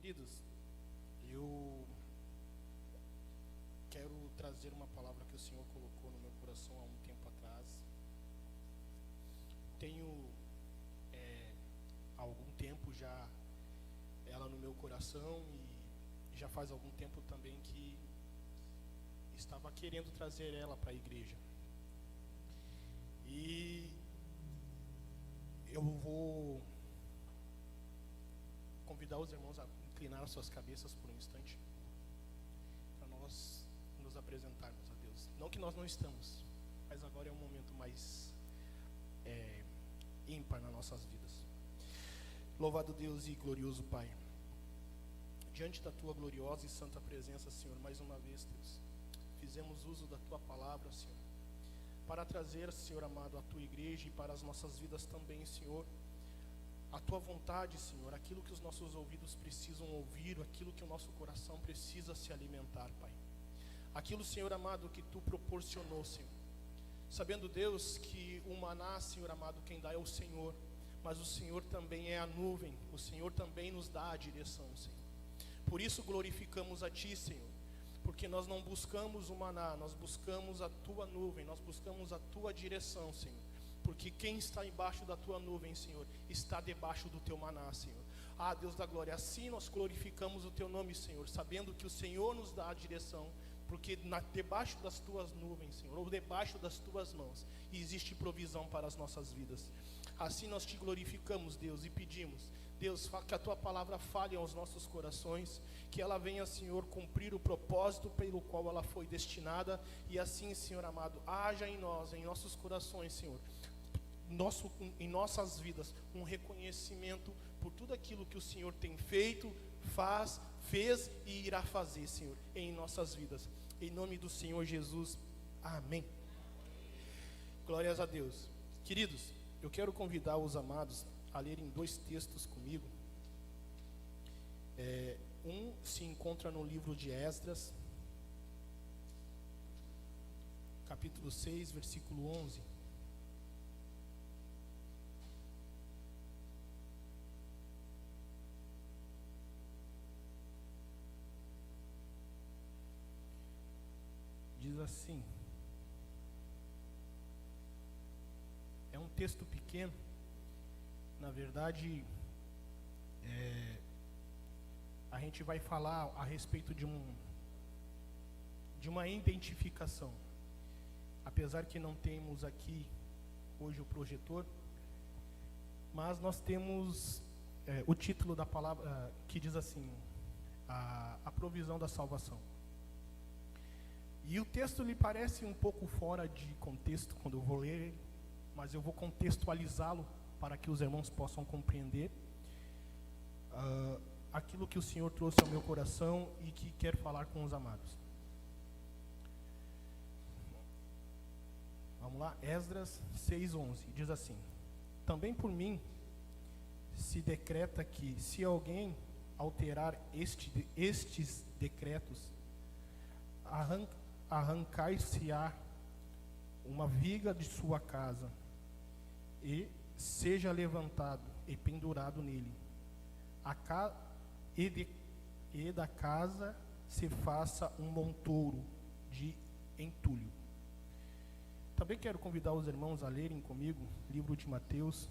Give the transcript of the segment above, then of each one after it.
Queridos, eu quero trazer uma palavra que o Senhor colocou no meu coração há um tempo atrás. Tenho há algum tempo já ela no meu coração e já faz algum tempo também que estava querendo trazer ela para a igreja. E eu vou convidar os irmãos a inclinar as suas cabeças por um instante, para nós nos apresentarmos a Deus. Não que nós não estamos, mas agora é um momento mais ímpar nas nossas vidas. Louvado Deus e glorioso Pai, diante da Tua gloriosa e santa presença, Senhor, mais uma vez, Deus, fizemos uso da Tua palavra, Senhor, para trazer, Senhor amado, a Tua igreja e para as nossas vidas também, Senhor, a Tua vontade, Senhor, aquilo que os nossos ouvidos precisam ouvir, aquilo que o nosso coração precisa se alimentar, Pai. Aquilo, Senhor amado, que Tu proporcionou, Senhor. Sabendo, Deus, que o maná, Senhor amado, quem dá é o Senhor, mas o Senhor também é a nuvem, o Senhor também nos dá a direção, Senhor. Por isso glorificamos a Ti, Senhor, porque nós não buscamos o maná, nós buscamos a Tua nuvem, nós buscamos a Tua direção, Senhor. Porque quem está embaixo da Tua nuvem, Senhor, está debaixo do Teu maná, Senhor. Ah, Deus da glória, assim nós glorificamos o Teu nome, Senhor, sabendo que o Senhor nos dá a direção, porque debaixo das Tuas nuvens, Senhor, ou debaixo das Tuas mãos, existe provisão para as nossas vidas. Assim nós Te glorificamos, Deus, e pedimos, Deus, que a Tua palavra fale aos nossos corações, que ela venha, Senhor, cumprir o propósito pelo qual ela foi destinada, e assim, Senhor amado, haja em nós, em nossos corações, Senhor, em nossas vidas, um reconhecimento por tudo aquilo que o Senhor tem feito, fez e irá fazer, Senhor, em nossas vidas. Em nome do Senhor Jesus, amém. Glórias a Deus. Queridos, eu quero convidar os amados a lerem dois textos comigo. Um se encontra no livro de Esdras, capítulo 6, versículo 11. Diz assim, é um texto pequeno, na verdade, a gente vai falar a respeito de uma identificação. Apesar que não temos aqui hoje o projetor, mas nós temos o título da palavra que diz assim, a provisão da salvação. E o texto lhe parece um pouco fora de contexto quando eu vou ler, mas eu vou contextualizá-lo para que os irmãos possam compreender aquilo que o Senhor trouxe ao meu coração e que quer falar com os amados. Vamos lá, Esdras 6:11, diz assim: também por mim se decreta que, se alguém alterar estes decretos, arrancar-se-á uma viga de sua casa, e seja levantado e pendurado nele, e da casa se faça um montouro de entulho. Também quero convidar os irmãos a lerem comigo livro de Mateus,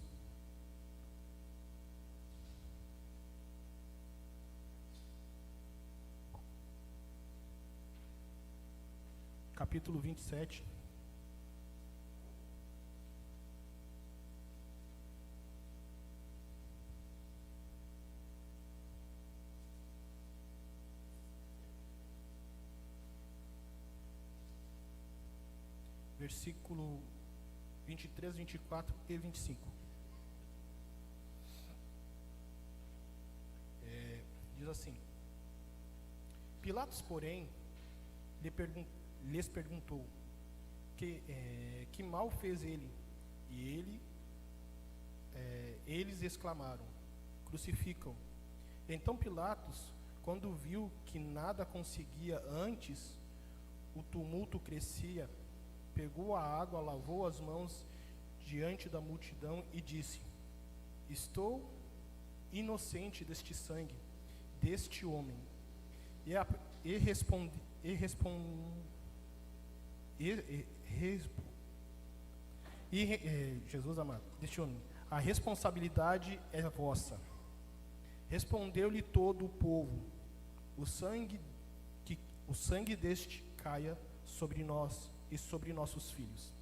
capítulo 27. Versículo 23, 24 e 25. Diz assim: Pilatos, porém, lhes perguntou que mal fez ele. E eles exclamaram: crucificam. Então Pilatos, quando viu que nada conseguia antes, o tumulto crescia, pegou a água, lavou as mãos diante da multidão e disse: estou inocente deste sangue. deste homem. Jesus amado, deste homem, a responsabilidade é vossa. Respondeu-lhe todo o povo: o sangue deste caia sobre nós e sobre nossos filhos.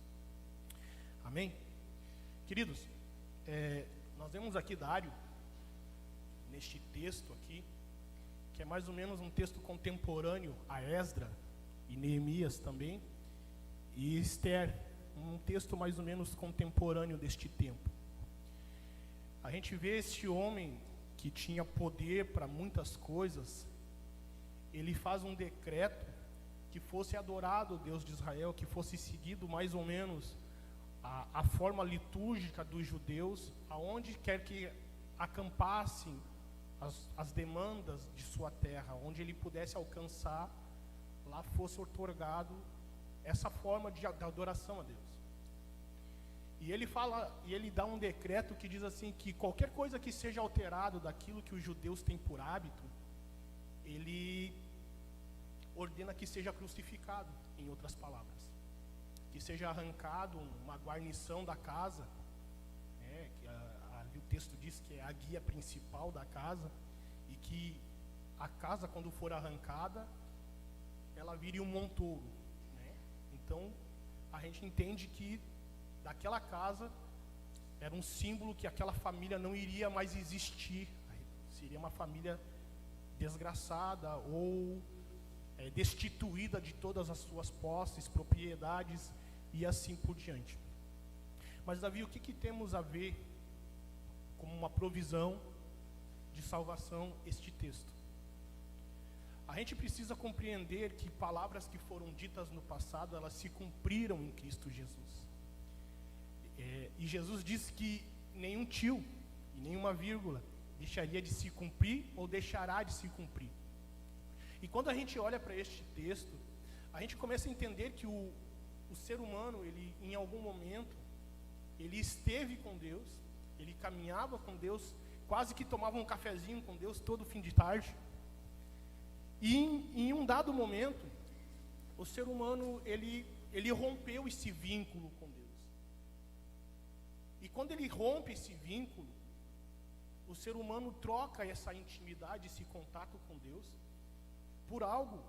Amém? Queridos, nós vemos aqui Dário, neste texto aqui, que é mais ou menos um texto contemporâneo a Esdra e Neemias também, e Esther, um texto mais ou menos contemporâneo deste tempo. A gente vê este homem que tinha poder para muitas coisas, ele faz um decreto que fosse adorado o Deus de Israel, que fosse seguido mais ou menos a forma litúrgica dos judeus, aonde quer que acampassem as demandas de sua terra, onde ele pudesse alcançar, lá fosse otorgado essa forma de adoração a Deus. E ele dá um decreto que diz assim, que qualquer coisa que seja alterado daquilo que os judeus têm por hábito, ele ordena que seja crucificado, em outras palavras. Que seja arrancado uma guarnição da casa, que ali o texto diz que é a guia principal da casa, e que a casa, quando for arrancada, ela vire um montouro. Então, a gente entende que daquela casa era um símbolo que aquela família não iria mais existir, seria uma família desgraçada ou destituída de todas as suas posses, propriedades e assim por diante. Mas Davi, o que temos a ver como uma provisão de salvação este texto? A gente precisa compreender que palavras que foram ditas no passado, elas se cumpriram em Cristo Jesus. E Jesus disse que nenhum tio e nenhuma vírgula deixaria de se cumprir ou deixará de se cumprir. E quando a gente olha para este texto, a gente começa a entender que o ser humano, ele, em algum momento, ele esteve com Deus, ele caminhava com Deus, quase que tomava um cafezinho com Deus todo fim de tarde. E em um dado momento, o ser humano, ele rompeu esse vínculo com Deus. E quando ele rompe esse vínculo, o ser humano troca essa intimidade, esse contato com Deus, por algo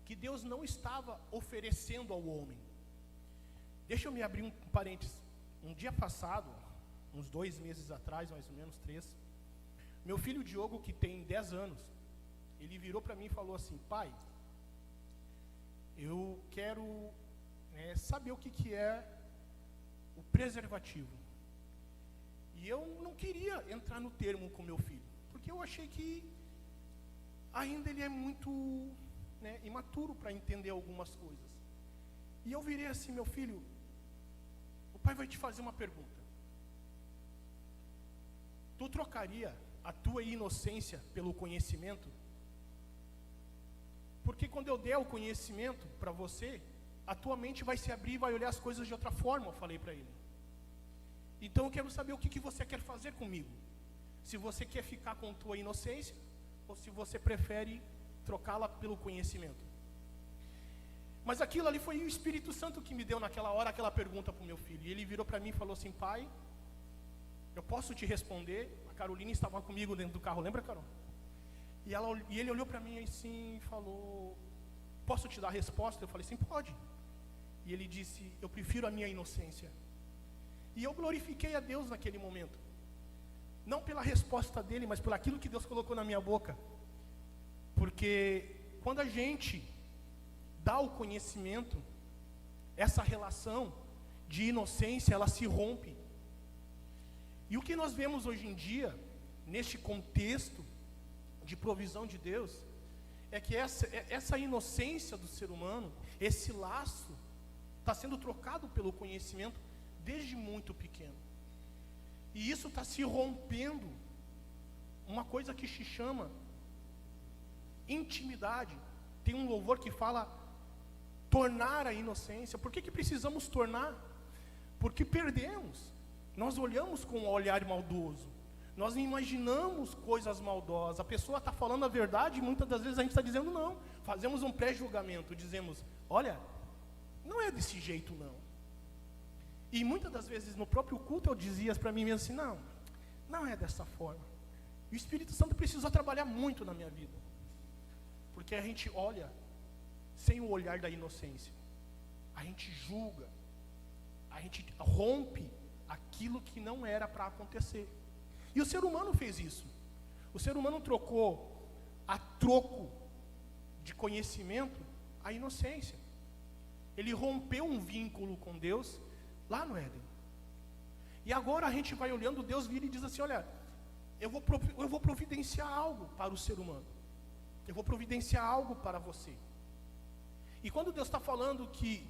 que Deus não estava oferecendo ao homem. Deixa eu me abrir um parênteses. Um dia passado, uns 2 meses atrás, mais ou menos 3, meu filho Diogo, que tem 10 anos, ele virou para mim e falou assim: pai, eu quero saber o que é o preservativo. E eu não queria entrar no termo com meu filho, porque eu achei que ainda ele é muito imaturo para entender algumas coisas. E eu virei assim: meu filho, o pai vai te fazer uma pergunta. Tu trocaria a tua inocência pelo conhecimento? Porque quando eu der o conhecimento para você, a tua mente vai se abrir e vai olhar as coisas de outra forma, eu falei para ele. Então eu quero saber o que você quer fazer comigo. Se você quer ficar com tua inocência, ou se você prefere trocá-la pelo conhecimento. Mas aquilo ali foi o Espírito Santo que me deu naquela hora aquela pergunta para o meu filho. E ele virou para mim e falou assim: pai, eu posso te responder? A Carolina estava comigo dentro do carro, lembra, Carol? E ele olhou para mim assim e falou: posso te dar a resposta? Eu falei assim: pode. E ele disse: eu prefiro a minha inocência. E eu glorifiquei a Deus naquele momento. Não pela resposta dele, mas por aquilo que Deus colocou na minha boca. Porque quando a gente dá o conhecimento, essa relação de inocência, ela se rompe. E o que nós vemos hoje em dia, neste contexto de provisão de Deus, é que essa inocência do ser humano, esse laço, está sendo trocado pelo conhecimento desde muito pequeno. E isso está se rompendo, uma coisa que se chama intimidade. Tem um louvor que fala tornar a inocência. Por que precisamos tornar? Porque perdemos. Nós olhamos com um olhar maldoso. Nós imaginamos coisas maldosas. A pessoa está falando a verdade e muitas das vezes a gente está dizendo não. Fazemos um pré-julgamento, dizemos, olha, não é desse jeito não. E muitas das vezes no próprio culto eu dizia para mim mesmo assim, não é dessa forma. E o Espírito Santo precisou trabalhar muito na minha vida. Porque a gente olha sem o olhar da inocência. A gente julga. A gente rompe aquilo que não era para acontecer. E o ser humano fez isso. O ser humano trocou a troco de conhecimento a inocência. Ele rompeu um vínculo com Deus lá no Éden. E agora a gente vai olhando, Deus vira e diz assim, olha, eu vou providenciar algo para o ser humano. Eu vou providenciar algo para você. E quando Deus está falando que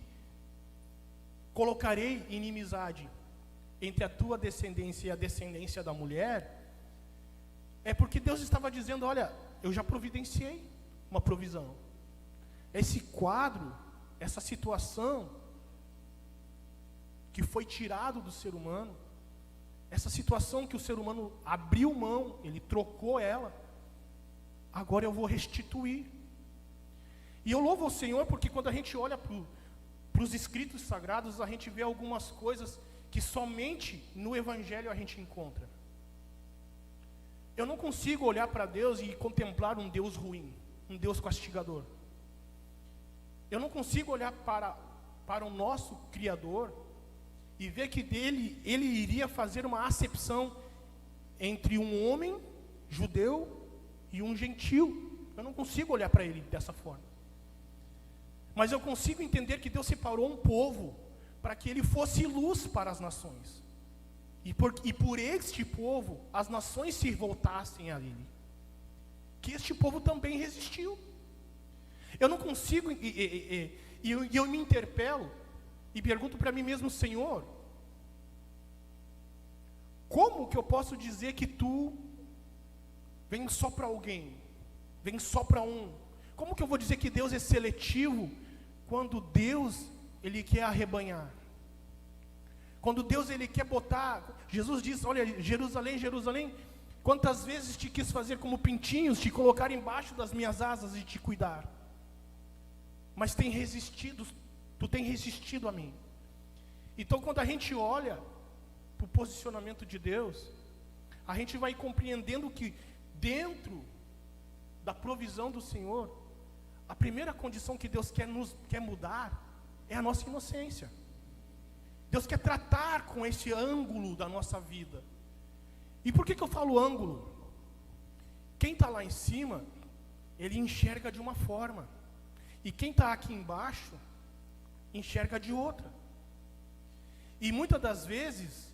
colocarei inimizade entre a tua descendência e a descendência da mulher, é porque Deus estava dizendo, olha, eu já providenciei uma provisão. Esse quadro, essa situação que foi tirado do ser humano, essa situação que o ser humano abriu mão, ele trocou ela, agora eu vou restituir. E eu louvo ao Senhor porque quando a gente olha para os escritos sagrados, a gente vê algumas coisas que somente no Evangelho a gente encontra. Eu não consigo olhar para Deus e contemplar um Deus ruim, um Deus castigador. Eu não consigo olhar para o nosso Criador e ver que ele iria fazer uma acepção entre um homem judeu e um gentil. Eu não consigo olhar para ele dessa forma. Mas eu consigo entender que Deus separou um povo para que ele fosse luz para as nações. E por este povo, as nações se voltassem a ele. Que este povo também resistiu. Eu não consigo, e eu me interpelo, e pergunto para mim mesmo, Senhor, como que eu posso dizer que tu vem só para alguém, vem só para um? Como que eu vou dizer que Deus é seletivo, quando Deus, Ele quer arrebanhar? Quando Deus, Ele quer botar, Jesus diz, olha, Jerusalém, Jerusalém, quantas vezes te quis fazer como pintinhos, te colocar embaixo das minhas asas e te cuidar. Mas tem resistido, tu tem resistido a mim. Então quando a gente olha para o posicionamento de Deus, a gente vai compreendendo que dentro da provisão do Senhor, a primeira condição que Deus quer mudar é a nossa inocência. Deus quer tratar com esse ângulo da nossa vida. E por que eu falo ângulo? Quem está lá em cima, ele enxerga de uma forma. E quem está aqui embaixo, enxerga de outra. E muitas das vezes,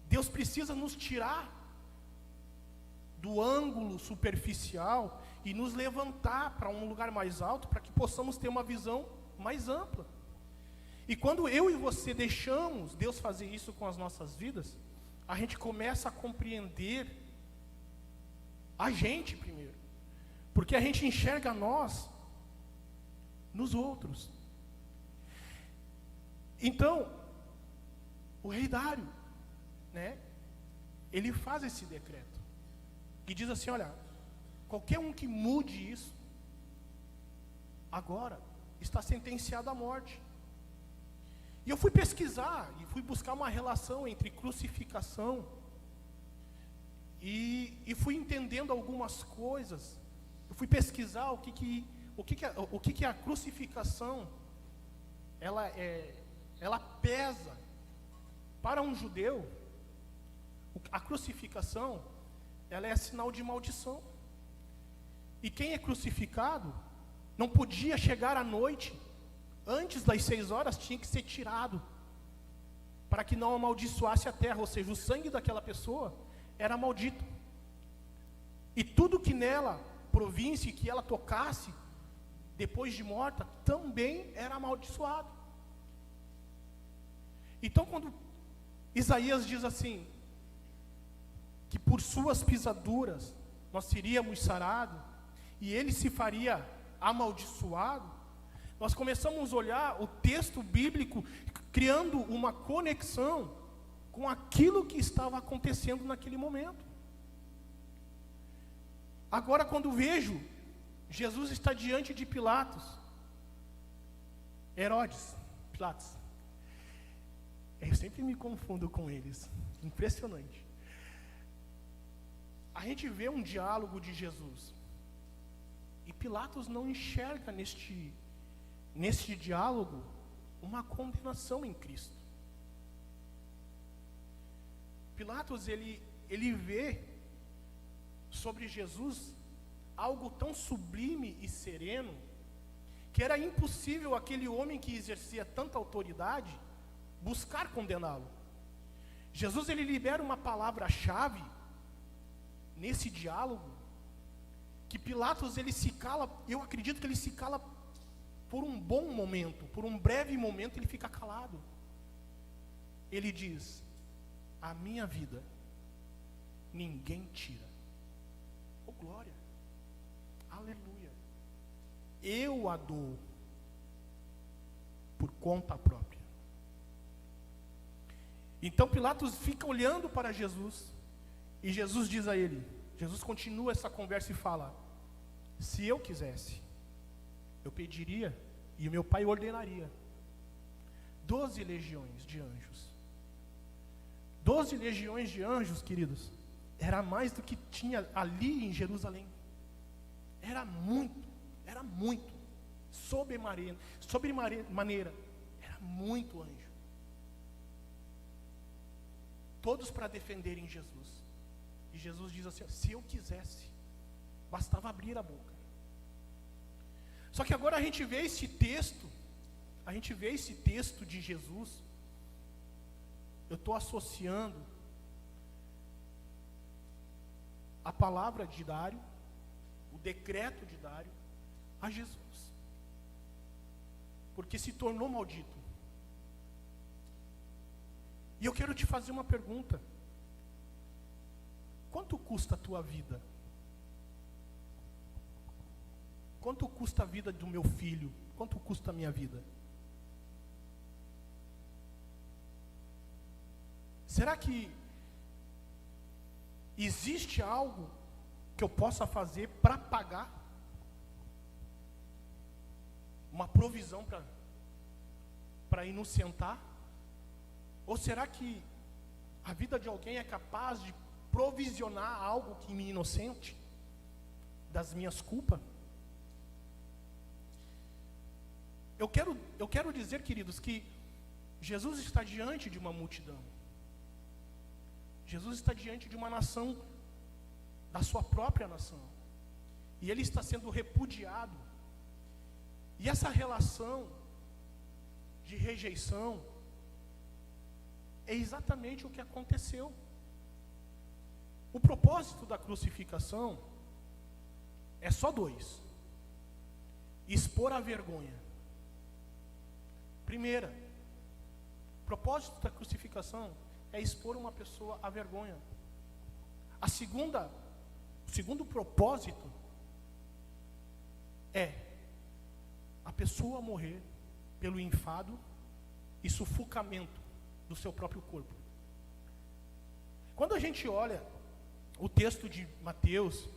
Deus precisa nos tirar do ângulo superficial e nos levantar para um lugar mais alto, para que possamos ter uma visão mais ampla. E quando eu e você deixamos Deus fazer isso com as nossas vidas, a gente começa a compreender a gente primeiro. Porque a gente enxerga nós nos outros. Então, o rei Dário, né, ele faz esse decreto. E diz assim, olha, qualquer um que mude isso, agora está sentenciado à morte. E eu fui pesquisar, e fui buscar uma relação entre crucificação, e fui entendendo algumas coisas. Eu fui pesquisar o que a crucificação, ela pesa para um judeu. A crucificação, ela é sinal de maldição. E quem é crucificado não podia chegar à noite, antes das 6 horas tinha que ser tirado, para que não amaldiçoasse a terra, ou seja, o sangue daquela pessoa era maldito. E tudo que nela provisse, que ela tocasse, depois de morta, também era amaldiçoado. Então quando Isaías diz assim, que por suas pisaduras nós seríamos sarados, e ele se faria amaldiçoado, nós começamos a olhar o texto bíblico, criando uma conexão com aquilo que estava acontecendo naquele momento. Agora, quando vejo, Jesus está diante de Pilatos, Herodes, Pilatos. Eu sempre me confundo com eles, impressionante. A gente vê um diálogo de Jesus, e Pilatos não enxerga neste diálogo uma condenação em Cristo. Pilatos, ele vê sobre Jesus algo tão sublime e sereno, que era impossível aquele homem que exercia tanta autoridade buscar condená-lo. Jesus, ele libera uma palavra-chave nesse diálogo, que Pilatos, ele se cala. Eu acredito que ele se cala por um bom momento, por um breve momento ele fica calado. Ele diz: a minha vida ninguém tira. Oh glória, aleluia, eu a dou por conta própria. Então Pilatos fica olhando para Jesus, e Jesus diz a ele, Jesus continua essa conversa e fala: se eu quisesse, eu pediria, e o meu pai ordenaria 12 legiões de anjos. 12 legiões de anjos, queridos, era mais do que tinha ali em Jerusalém. Era muito, sobremaneira, era muito anjo. Todos para defenderem Jesus. E Jesus diz assim: se eu quisesse, bastava abrir a boca. Só que agora a gente vê esse texto de Jesus. Eu estou associando a palavra de Dário, o decreto de Dário, a Jesus, porque se tornou maldito. E eu quero te fazer uma pergunta: quanto custa a tua vida? Quanto custa a vida do meu filho? Quanto custa a minha vida? Será que existe algo que eu possa fazer para pagar? Uma provisão para inocentar? Ou será que a vida de alguém é capaz de provisionar algo que me inocente das minhas culpas? Eu quero dizer, queridos, que Jesus está diante de uma multidão. Jesus está diante de uma nação, da sua própria nação, e ele está sendo repudiado. E essa relação de rejeição é exatamente o que aconteceu. O propósito da crucificação é só dois: expor a vergonha. Primeira, o propósito da crucificação é expor uma pessoa à vergonha. O segundo propósito é a pessoa morrer pelo enfado e sufocamento do seu próprio corpo. Quando a gente olha o texto de Mateus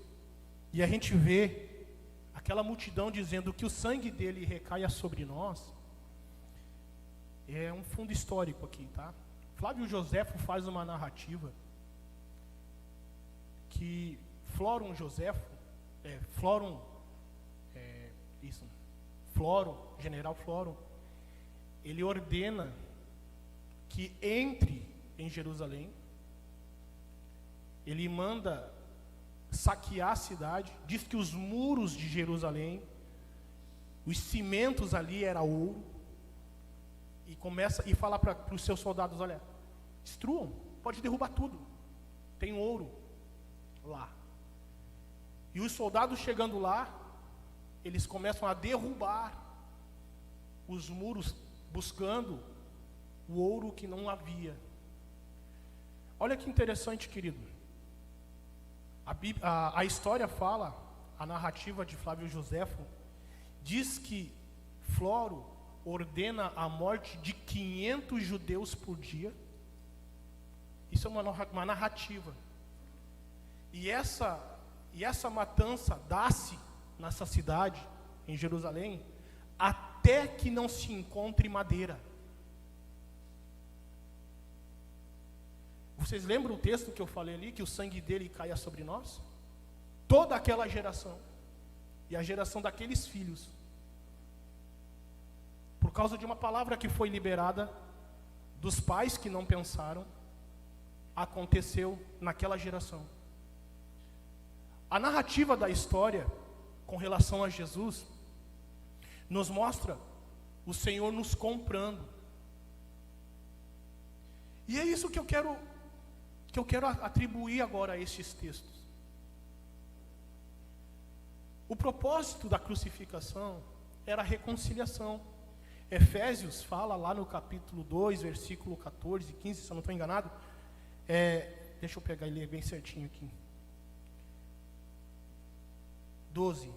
e a gente vê aquela multidão dizendo que o sangue dele recaia sobre nós, é um fundo histórico aqui, tá? Flávio Joséfo faz uma narrativa que General Flórum, ele ordena que entre em Jerusalém, ele manda saquear a cidade, diz que os muros de Jerusalém, os cimentos ali era ouro, e começa e fala para os seus soldados: olha, destruam, pode derrubar tudo, tem ouro lá. E os soldados chegando lá, eles começam a derrubar os muros, buscando o ouro que não havia. Olha que interessante, querido. A história fala, a narrativa de Flávio Joséfo, diz que Floro ordena a morte de 500 judeus por dia. Isso é uma narrativa. E essa e essa matança dá-se nessa cidade, em Jerusalém, até que não se encontre madeira. Vocês lembram o texto que eu falei ali, que o sangue dele caia sobre nós? Toda aquela geração, e a geração daqueles filhos, por causa de uma palavra que foi liberada dos pais que não pensaram, aconteceu naquela geração. A narrativa da história com relação a Jesus nos mostra o Senhor nos comprando. E é isso que eu quero atribuir agora a estes textos. O propósito da crucificação era a reconciliação. Efésios fala lá no capítulo 2, versículo 14 e 15, se eu não estou enganado. Deixa eu pegar e ler bem certinho aqui. 12.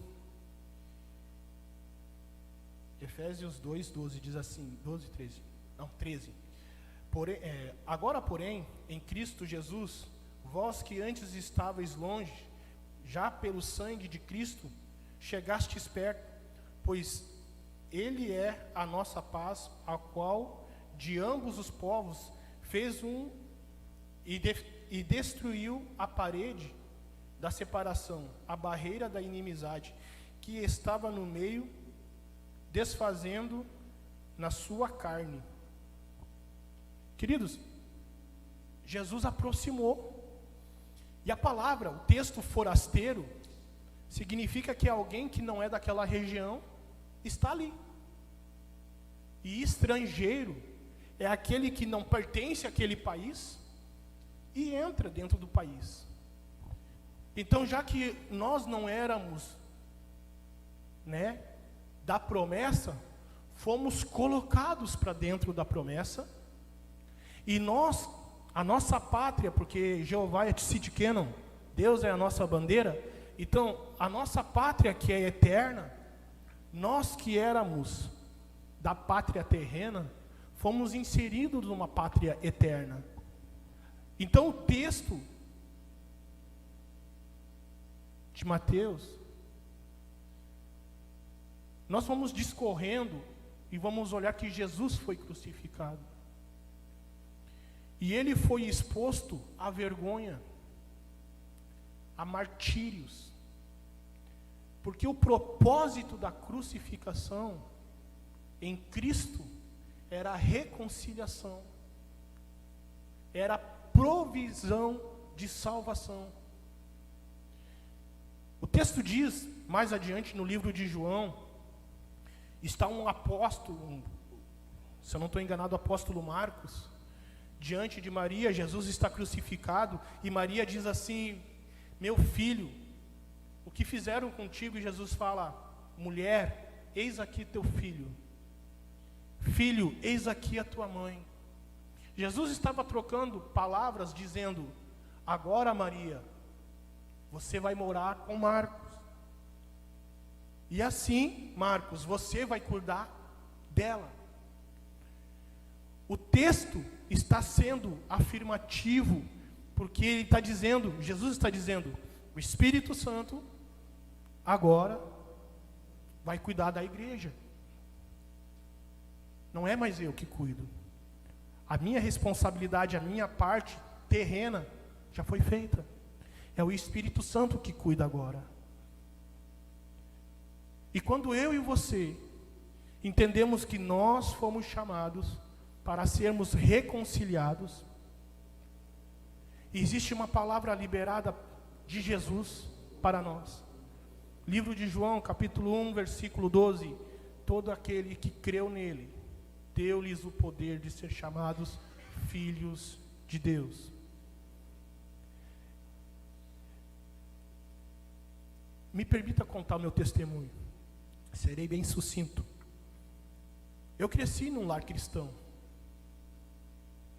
Efésios 2, 12 diz assim, 12, 13. Não, 13. Agora, porém, em Cristo Jesus, vós que antes estáveis longe, já pelo sangue de Cristo, chegastes perto, pois Ele é a nossa paz, a qual de ambos os povos fez e destruiu a parede da separação, a barreira da inimizade, que estava no meio, desfazendo na sua carne. Queridos, Jesus aproximou. E a palavra, o texto forasteiro, significa que alguém que não é daquela região está ali. E estrangeiro é aquele que não pertence àquele país e entra dentro do país. Então, já que nós não éramos, da promessa, fomos colocados para dentro da promessa. E nós, a nossa pátria, porque Jeová é Tsidkenu, Deus é a nossa bandeira. Então, a nossa pátria que é eterna, nós que éramos da pátria terrena, fomos inseridos numa pátria eterna. Então, o texto de Mateus, nós vamos discorrendo e vamos olhar que Jesus foi crucificado. E ele foi exposto à vergonha, a martírios. Porque o propósito da crucificação em Cristo era a reconciliação, era a provisão de salvação. O texto diz, mais adiante no livro de João, está um apóstolo, se eu não estou enganado, o apóstolo Marcos, diante de Maria. Jesus está crucificado, e Maria diz assim: meu filho, o que fizeram contigo? E Jesus fala: mulher, eis aqui teu filho. Filho, eis aqui a tua mãe. Jesus estava trocando palavras, dizendo: agora, Maria, você vai morar com Marcos. E assim, Marcos, você vai cuidar dela. O texto está sendo afirmativo, porque ele está dizendo, Jesus está dizendo, o Espírito Santo agora vai cuidar da igreja. Não é mais eu que cuido. A minha responsabilidade, a minha parte terrena já foi feita. É o Espírito Santo que cuida agora. E quando eu e você entendemos que nós fomos chamados para sermos reconciliados, existe uma palavra liberada de Jesus para nós. Livro de João, capítulo 1, versículo 12. Todo aquele que creu nele, deu-lhes o poder de ser chamados filhos de Deus. Me permita contar o meu testemunho. Serei bem sucinto. Eu cresci num lar cristão,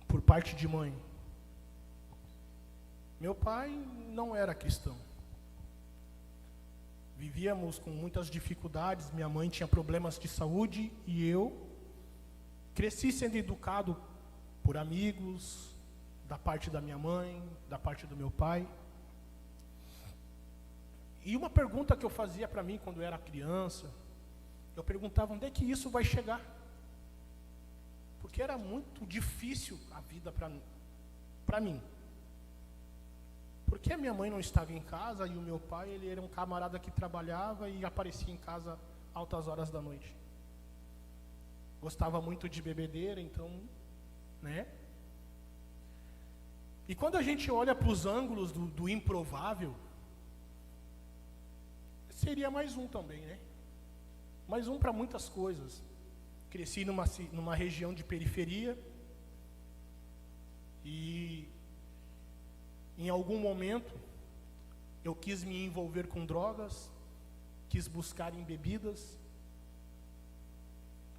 por parte de mãe. Meu pai não era cristão. Vivíamos com muitas dificuldades, minha mãe tinha problemas de saúde, e eu cresci sendo educado por amigos, da parte da minha mãe, da parte do meu pai. E uma pergunta que eu fazia para mim quando eu era criança, eu perguntava onde é que isso vai chegar. Porque era muito difícil a vida para mim. Porque a minha mãe não estava em casa e o meu pai, ele era um camarada que trabalhava e aparecia em casa altas horas da noite. Gostava muito de bebedeira, então, né? E quando a gente olha para os ângulos do improvável, seria mais um também, né? Mais um para muitas coisas. Cresci numa região de periferia e em algum momento eu quis me envolver com drogas, quis buscar em bebidas,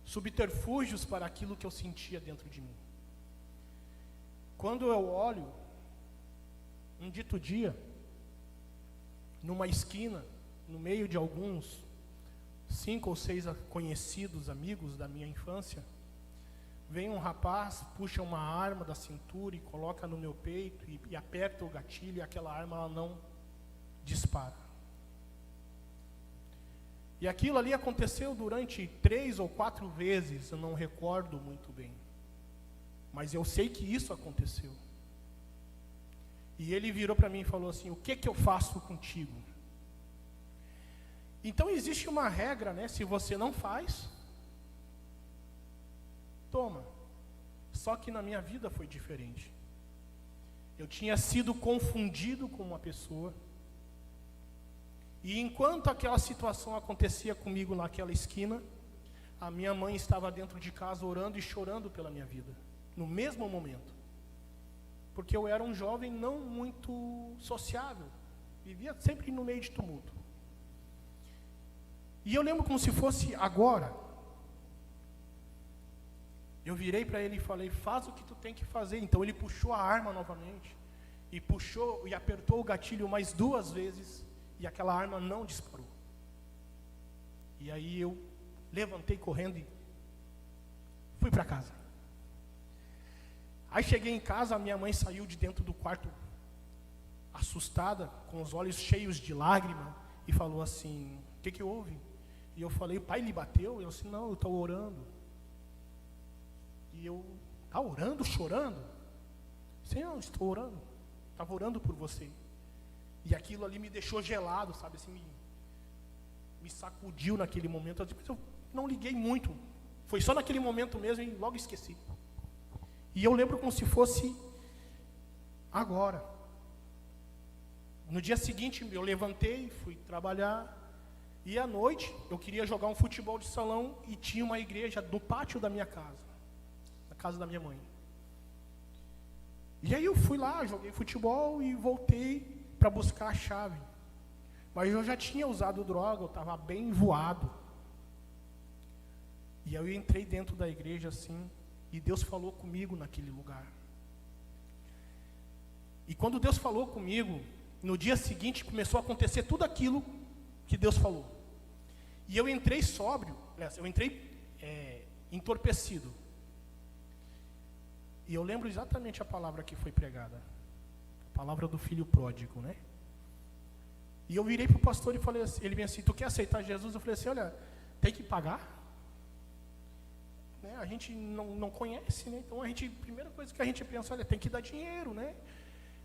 subterfúgios para aquilo que eu sentia dentro de mim. Quando eu olho, um dito dia, numa esquina, no meio de alguns 5 ou 6 conhecidos amigos da minha infância, vem um rapaz, puxa uma arma da cintura e coloca no meu peito e aperta o gatilho, e aquela arma ela não dispara. E aquilo ali aconteceu durante 3 ou 4 vezes, eu não recordo muito bem. Mas eu sei que isso aconteceu. E ele virou para mim e falou assim: o que eu faço contigo? Então existe uma regra, né? Se você não faz, toma. Só que na minha vida foi diferente. Eu tinha sido confundido com uma pessoa. E enquanto aquela situação acontecia comigo naquela esquina, a minha mãe estava dentro de casa orando e chorando pela minha vida. No mesmo momento. Porque eu era um jovem não muito sociável. Vivia sempre no meio de tumulto. E eu lembro como se fosse agora. Eu virei para ele e falei: faz o que tu tem que fazer. Então ele puxou a arma novamente. E puxou e apertou o gatilho mais 2 vezes. E aquela arma não disparou. E aí eu levantei correndo e fui para casa. Aí cheguei em casa, a minha mãe saiu de dentro do quarto assustada, com os olhos cheios de lágrima, e falou assim: o que houve? E eu falei: o pai lhe bateu? E eu disse: não, eu estou orando. E eu: está orando, chorando? Sim, não, estou orando. Estava orando por você. E aquilo ali me deixou gelado, sabe, assim, me sacudiu naquele momento. Mas eu não liguei muito. Foi só naquele momento mesmo e logo esqueci. E eu lembro como se fosse agora. No dia seguinte eu levantei, fui trabalhar. E à noite eu queria jogar um futebol de salão e tinha uma igreja no pátio da minha casa. Na casa da minha mãe. E aí eu fui lá, joguei futebol e voltei para buscar a chave. Mas eu já tinha usado droga, eu estava bem voado. E aí eu entrei dentro da igreja assim, e Deus falou comigo naquele lugar. E quando Deus falou comigo, no dia seguinte começou a acontecer tudo aquilo que Deus falou. E eu entrei sóbrio, eu entrei entorpecido. E eu lembro exatamente a palavra que foi pregada. A palavra do filho pródigo, né? E eu virei para o pastor e falei assim, ele veio assim: tu quer aceitar Jesus? Eu falei assim: olha, tem que pagar? Né? A gente não conhece, né? Então a primeira coisa que a gente pensa, olha, tem que dar dinheiro, né?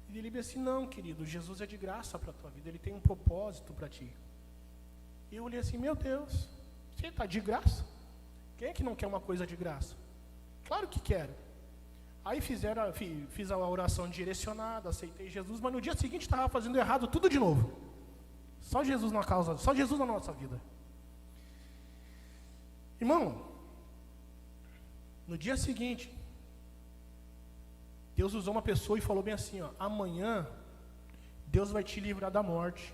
E ele veio assim: não, querido, Jesus é de graça para a tua vida, ele tem um propósito para ti. E eu olhei assim: meu Deus, você está de graça? Quem é que não quer uma coisa de graça? Claro que quero. Aí fiz a oração direcionada, aceitei Jesus, mas no dia seguinte estava fazendo errado tudo de novo. Só Jesus na nossa vida. Irmão, no dia seguinte, Deus usou uma pessoa e falou bem assim: ó, amanhã Deus vai te livrar da morte.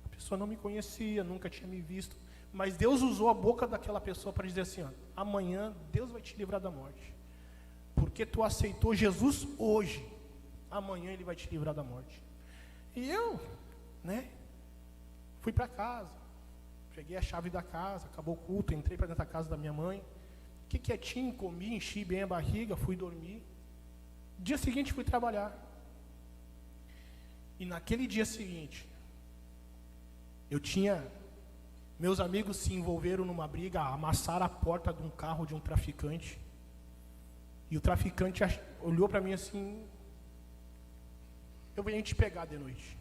A pessoa não me conhecia, nunca tinha me visto, mas Deus usou a boca daquela pessoa para dizer assim: ó, amanhã Deus vai te livrar da morte. Porque tu aceitou Jesus hoje, amanhã Ele vai te livrar da morte. E eu, né, fui para casa, peguei a chave da casa, acabou o culto, entrei para dentro da casa da minha mãe, fiquei quietinho, comi, enchi bem a barriga, fui dormir. Dia seguinte fui trabalhar. E naquele dia seguinte, Meus amigos se envolveram numa briga, amassaram a porta de um carro de um traficante. E o traficante olhou para mim assim: eu venho te pegar de noite.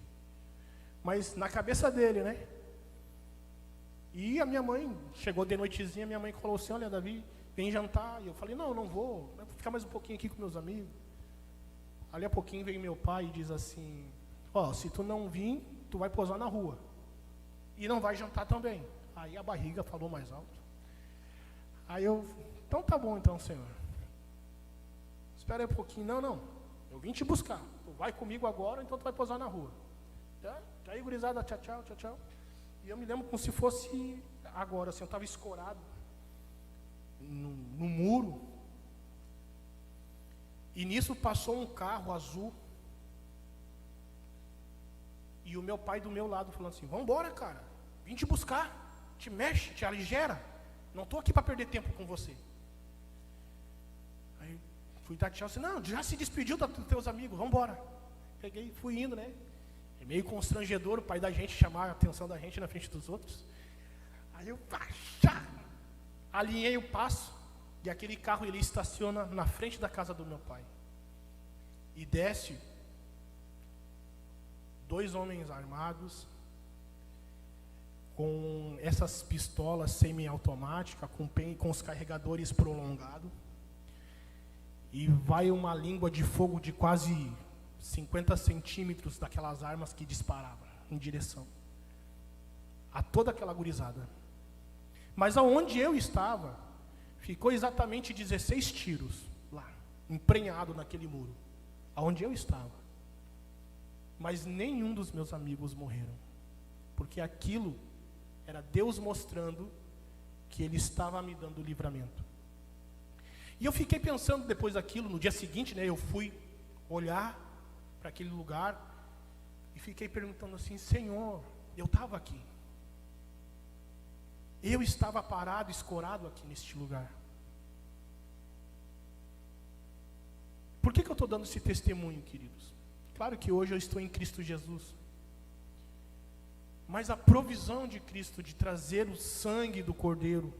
Mas na cabeça dele, né? E a minha mãe, chegou de noitezinha, minha mãe falou assim: olha, Davi, vem jantar. E eu falei: não vou, vou ficar mais um pouquinho aqui com meus amigos. Ali a pouquinho vem meu pai e diz assim: se tu não vir, tu vai posar na rua. E não vai jantar também. Aí a barriga falou mais alto. Aí eu: então tá bom então, Senhor. Espera aí um pouquinho. Não, eu vim te buscar. Tu vai comigo agora, então tu vai posar na rua. Tá? Aí, gurizada, tchau. E eu me lembro como se fosse agora, assim, eu estava escorado no muro. E nisso passou um carro azul. E o meu pai do meu lado falando assim: vambora, cara, vim te buscar, te mexe, te aligera. Não estou aqui para perder tempo com você. Aí fui dar tchau, assim: não, já se despediu dos teus amigos, vambora. Peguei, fui indo, né? É meio constrangedor o pai da gente chamar a atenção da gente na frente dos outros. Aí eu alinhei o passo, e aquele carro ele estaciona na frente da casa do meu pai. E desce 2 homens armados, com essas pistolas semiautomáticas, com os carregadores prolongados. E vai uma língua de fogo de quase 50 centímetros daquelas armas que disparavam em direção a toda aquela gurizada. Mas aonde eu estava, ficou exatamente 16 tiros lá, emprenhado naquele muro, aonde eu estava. Mas nenhum dos meus amigos morreram, porque aquilo era Deus mostrando que Ele estava me dando livramento. E eu fiquei pensando depois daquilo, no dia seguinte, né, eu fui olhar para aquele lugar e fiquei perguntando assim: Senhor, eu estava aqui, eu estava parado, escorado aqui neste lugar. Por que eu estou dando esse testemunho, queridos? Claro que hoje eu estou em Cristo Jesus, mas a provisão de Cristo de trazer o sangue do Cordeiro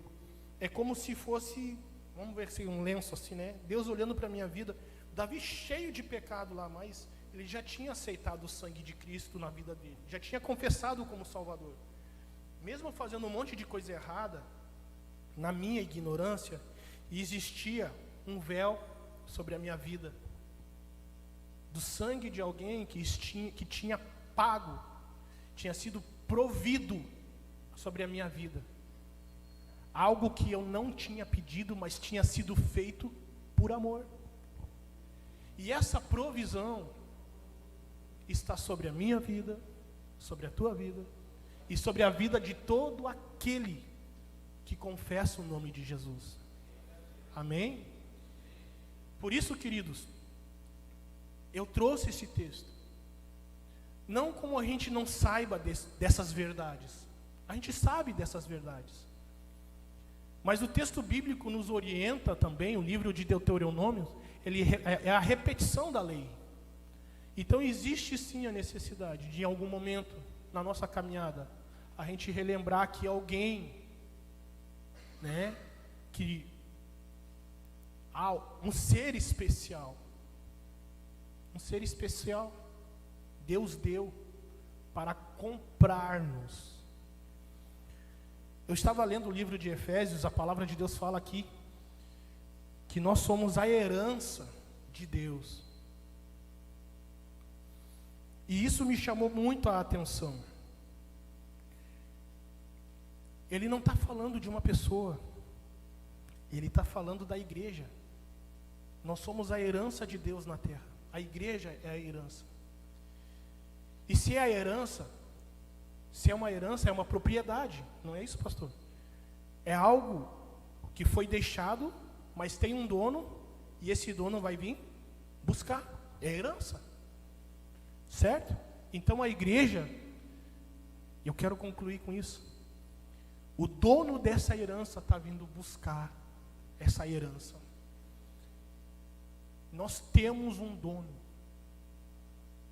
é como se fosse, vamos ver se um lenço assim, né? Deus olhando para a minha vida, Davi cheio de pecado lá, mas ele já tinha aceitado o sangue de Cristo na vida dele, já tinha confessado como Salvador. Mesmo fazendo um monte de coisa errada, na minha ignorância, existia um véu sobre a minha vida, do sangue de alguém que tinha pago, tinha sido provido sobre a minha vida. Algo que eu não tinha pedido, mas tinha sido feito por amor. E essa provisão está sobre a minha vida, sobre a tua vida, e sobre a vida de todo aquele que confessa o nome de Jesus. Amém? Por isso, queridos, eu trouxe esse texto, não como a gente não saiba dessas verdades, a gente sabe dessas verdades, mas o texto bíblico nos orienta também. O livro de Deuteronômio, ele é a repetição da lei. Então existe sim a necessidade de, em algum momento na nossa caminhada, a gente relembrar que alguém, né, que há um ser especial, Deus deu para comprar-nos. Eu estava lendo o livro de Efésios, a palavra de Deus fala aqui que nós somos a herança de Deus. E isso me chamou muito a atenção. Ele não está falando de uma pessoa, ele está falando da igreja. Nós somos a herança de Deus na terra. A igreja é a herança. E se é a herança, se é uma herança, é uma propriedade. Não é isso, pastor? É algo que foi deixado, mas tem um dono, e esse dono vai vir buscar. É herança. Certo? Então a igreja, eu quero concluir com isso. O dono dessa herança está vindo buscar essa herança. Nós temos um dono.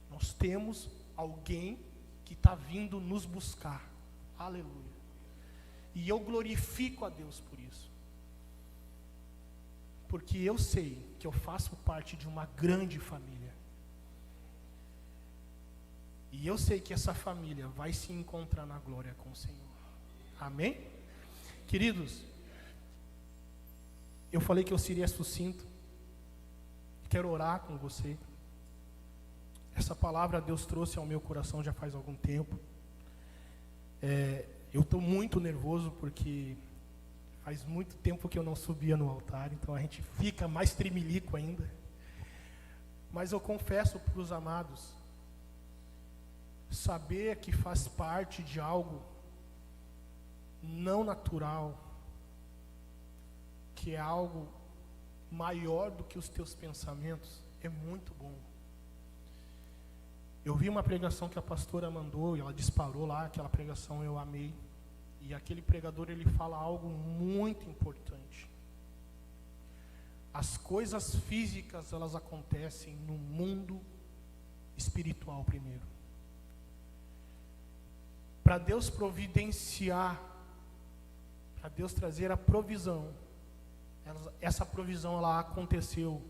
Nós temos alguém que está vindo nos buscar. Aleluia. E eu glorifico a Deus por isso. Porque eu sei que eu faço parte de uma grande família. E eu sei que essa família vai se encontrar na glória com o Senhor. Amém? Queridos, eu falei que eu seria sucinto. Quero orar com você. Essa palavra Deus trouxe ao meu coração já faz algum tempo. Eu estou muito nervoso porque faz muito tempo que eu não subia no altar, então a gente fica mais tremelico ainda. Mas eu confesso para os amados, saber que faz parte de algo não natural, que é algo maior do que os teus pensamentos, é muito bom. Eu vi uma pregação que a pastora mandou e ela disparou lá, aquela pregação eu amei. E aquele pregador, ele fala algo muito importante. As coisas físicas, elas acontecem no mundo espiritual primeiro. Para Deus providenciar, para Deus trazer a provisão, essa provisão ela aconteceu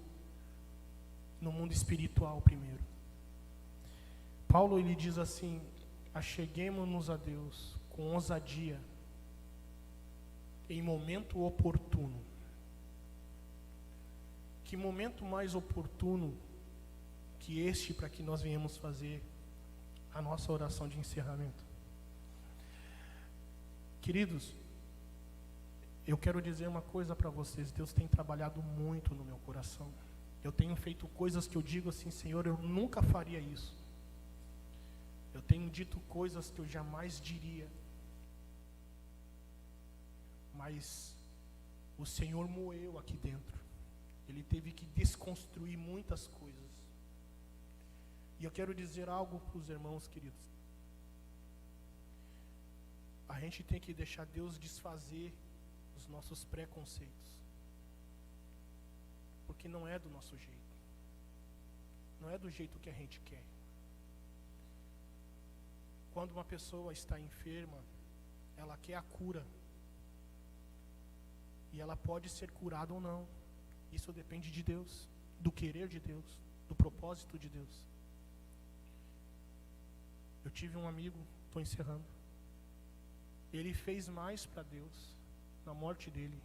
no mundo espiritual primeiro. Paulo ele diz assim: acheguemo-nos a Deus com ousadia, em momento oportuno. Que momento mais oportuno que este para que nós venhamos fazer a nossa oração de encerramento? Queridos, eu quero dizer uma coisa para vocês. Deus tem trabalhado muito no meu coração. Eu tenho feito coisas que eu digo assim: Senhor, eu nunca faria isso. Eu tenho dito coisas que eu jamais diria. Mas o Senhor moeu aqui dentro. Ele teve que desconstruir muitas coisas. E eu quero dizer algo para os irmãos queridos. A gente tem que deixar Deus desfazer os nossos preconceitos. Porque não é do nosso jeito. Não é do jeito que a gente quer. Quando uma pessoa está enferma, ela quer a cura. E ela pode ser curada ou não. Isso depende de Deus, do querer de Deus, do propósito de Deus. Eu tive um amigo, estou encerrando. Ele fez mais para Deus na morte dele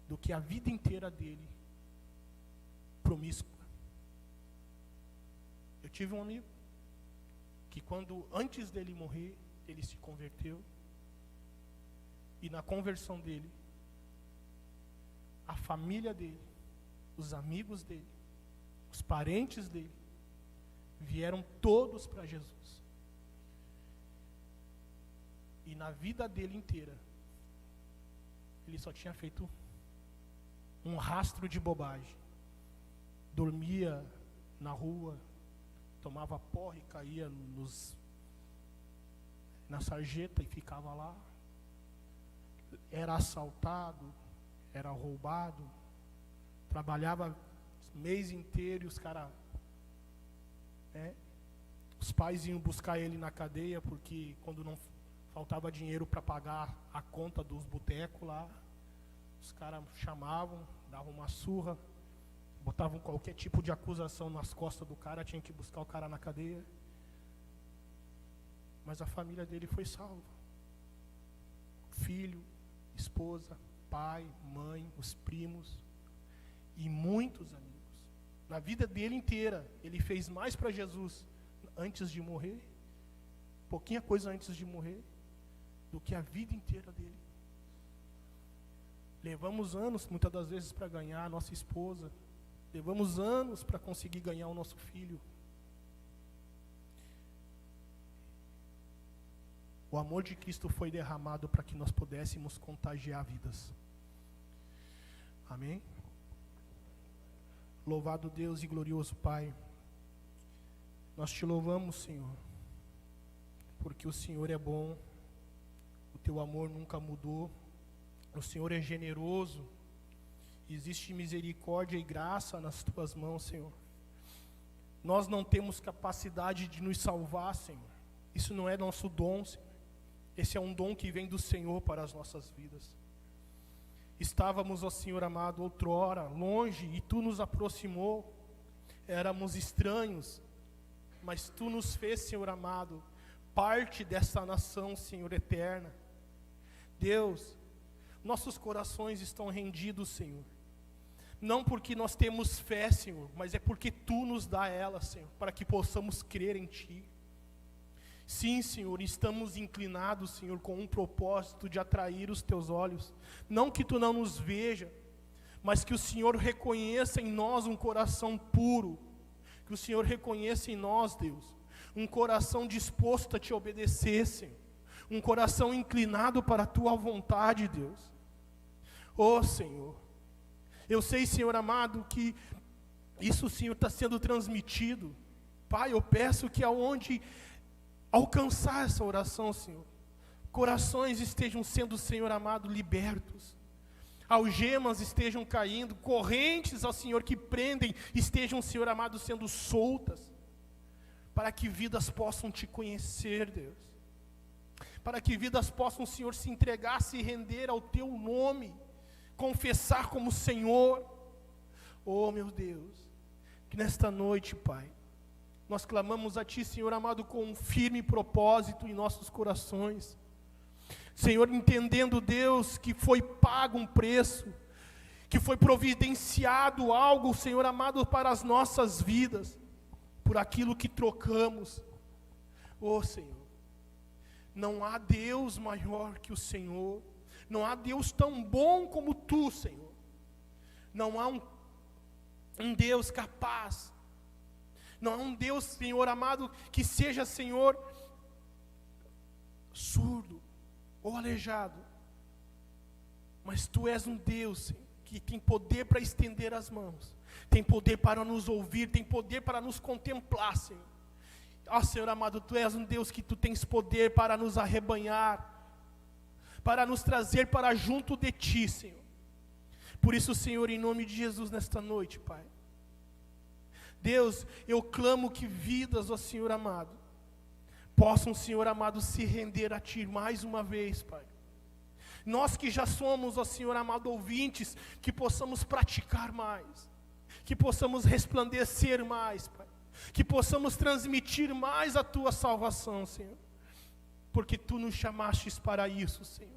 do que a vida inteira dele promíscua. Eu tive um amigo que antes dele morrer, ele se converteu. E na conversão dele, a família dele, os amigos dele, os parentes dele, vieram todos para Jesus. E na vida dele inteira, ele só tinha feito um rastro de bobagem. Dormia na rua, tomava porra e caía na sarjeta e ficava lá. Era assaltado, era roubado, trabalhava o mês inteiro e os caras, os pais iam buscar ele na cadeia porque quando não faltava dinheiro para pagar a conta dos botecos lá, os caras chamavam, davam uma surra, botavam qualquer tipo de acusação nas costas do cara, tinha que buscar o cara na cadeia. Mas a família dele foi salva. Filho, esposa, pai, mãe, os primos e muitos amigos. Na vida dele inteira, ele fez mais para Jesus antes de morrer, pouquinha coisa antes de morrer, do que a vida inteira dele. Levamos anos, muitas das vezes, para ganhar a nossa esposa. Levamos anos para conseguir ganhar o nosso filho. O amor de Cristo foi derramado para que nós pudéssemos contagiar vidas. Amém? Louvado Deus e glorioso Pai, nós te louvamos, Senhor, porque o Senhor é bom, o teu amor nunca mudou, o Senhor é generoso, existe misericórdia e graça nas tuas mãos, Senhor. Nós não temos capacidade de nos salvar, Senhor, isso não é nosso dom, Senhor. Esse é um dom que vem do Senhor para as nossas vidas. Estávamos, ó Senhor amado, outrora, longe, e Tu nos aproximou. Éramos estranhos, mas Tu nos fez, Senhor amado, parte dessa nação, Senhor, eterna. Deus, nossos corações estão rendidos, Senhor. Não porque nós temos fé, Senhor, mas é porque Tu nos dá ela, Senhor, para que possamos crer em Ti. Sim, Senhor, estamos inclinados, Senhor, com um propósito de atrair os Teus olhos. Não que Tu não nos veja, mas que o Senhor reconheça em nós um coração puro. Que o Senhor reconheça em nós, Deus, um coração disposto a Te obedecer, Senhor. Um coração inclinado para a Tua vontade, Deus. Oh, Senhor, eu sei, Senhor amado, que isso, Senhor, está sendo transmitido. Pai, eu peço que aonde alcançar essa oração, Senhor, corações estejam sendo, Senhor amado, libertos. Algemas estejam caindo, correntes, ó Senhor, que prendem, estejam, Senhor amado, sendo soltas. Para que vidas possam Te conhecer, Deus. Para que vidas possam, Senhor, se entregar, se render ao Teu nome. Confessar como Senhor. Oh, meu Deus, que nesta noite, Pai, nós clamamos a Ti, Senhor amado, com um firme propósito em nossos corações. Senhor, entendendo, Deus, que foi pago um preço, que foi providenciado algo, Senhor amado, para as nossas vidas, por aquilo que trocamos. Oh, Senhor, não há Deus maior que o Senhor, não há Deus tão bom como Tu, Senhor. Não há um Deus capaz. Não há um Deus, Senhor amado, que seja, Senhor, surdo ou aleijado. Mas Tu és um Deus, Senhor, que tem poder para estender as mãos, tem poder para nos ouvir, tem poder para nos contemplar, Senhor. Ó Senhor amado, Tu és um Deus que Tu tens poder para nos arrebanhar, para nos trazer para junto de Ti, Senhor. Por isso, Senhor, em nome de Jesus, nesta noite, Pai, Deus, eu clamo que vidas, ó Senhor amado, possam, Senhor amado, se render a Ti mais uma vez, Pai. Nós que já somos, ó Senhor amado, ouvintes, que possamos praticar mais, que possamos resplandecer mais, Pai, que possamos transmitir mais a Tua salvação, Senhor, porque Tu nos chamastes para isso, Senhor,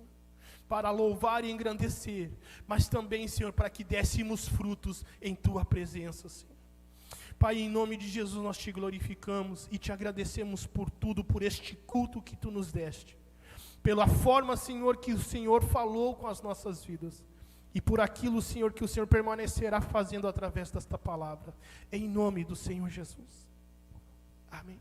para louvar e engrandecer, mas também, Senhor, para que dessemos frutos em Tua presença, Senhor. Pai, em nome de Jesus nós Te glorificamos e Te agradecemos por tudo, por este culto que Tu nos deste, pela forma, Senhor, que o Senhor falou com as nossas vidas, e por aquilo, Senhor, que o Senhor permanecerá fazendo através desta palavra, em nome do Senhor Jesus. Amém.